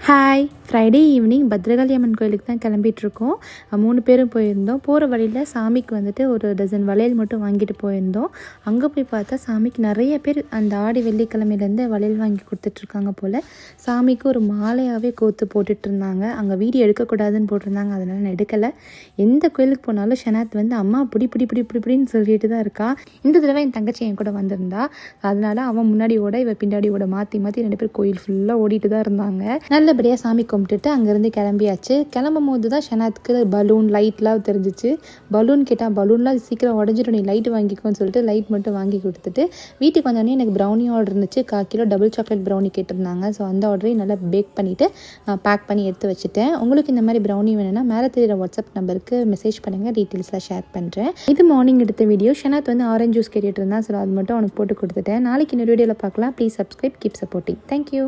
Hi, Friday evening Bhadrakali அம்மன் கோயிலுக்கு தான் கிளம்பிகிட்ருக்கோம். 3 பேரும் போயிருந்தோம். போகிற வழியில் சாமிக்கு வந்துட்டு ஒரு டசன் வளையல் மட்டும் வாங்கிட்டு போயிருந்தோம். அங்கே போய் பார்த்தா சாமிக்கு நிறைய பேர் அந்த ஆடி வெள்ளிக்கிழமையிலேருந்து வளையல் வாங்கி கொடுத்துட்ருக்காங்க போல். சாமிக்கு ஒரு மாலையாகவே கோத்து போட்டுட்ருந்தாங்க. அங்கே வீடியோ எடுக்கக்கூடாதுன்னு போட்டிருந்தாங்க, அதனால் நான் எடுக்கலை. எந்த கோயிலுக்கு போனாலும் ஷனாத் வந்து அம்மா பிடின்னு சொல்லிட்டு தான் இருக்கா. இந்த தடவை என் தங்கச்சி என் கூட வந்திருந்தா, அதனால் அவன் முன்னாடி ஓட இவ பின்னாடி ஓட மாற்றி 2 பேர் கோயில் ஃபுல்லாக ஓடிட்டு தான் இருந்தாங்க. நல்லபடியாக சாமி கும்பிட்டுட்டு அங்கேருந்து கிளம்பியாச்சு. கிளம்பும் போது தான் ஷனாத்துக்கு பலூன் லைட்லாம் தெரிஞ்சிச்சு. பலூன் கேட்டால் பலூன்லாம் சீக்கிரம் உடஞ்சிடும், நீ லைட் வாங்கிக்கோன்னு சொல்லிட்டு லைட் மட்டும் வாங்கி கொடுத்துட்டு வீட்டுக்கு வந்தோடனே எனக்கு ப்ரௌனி ஆர்டர் இருந்துச்சு. 1/4 கிலோ டபுள் சாக்லேட் ப்ரௌனி கேட்டிருந்தாங்க. ஸோ அந்த ஆர்டரையும் நல்லா பேக் பண்ணிவிட்டு பேக் பண்ணி எடுத்து வச்சுட்டேன். உங்களுக்கு இந்த மாதிரி ப்ரௌனி வேணும்னா மேலே தெரியிற வாட்ஸ்அப் நம்பருக்கு மெசேஜ் பண்ணுங்கள், டீட்டெயில்ஸ்லாம் ஷேர் பண்ணுறேன். இது மார்னிங் எடுத்த வீடியோ. ஷனாத் வந்து ஆரஞ்சு ஜூஸ் கேட்டுட்டு இருந்தான். ஸோ அது மட்டும் அவனுக்கு போட்டு கொடுத்துட்டேன். நாளைக்கு இன்னொரு வீடியோவில் பார்க்கலாம். Please subscribe, keep supporting. Thank you.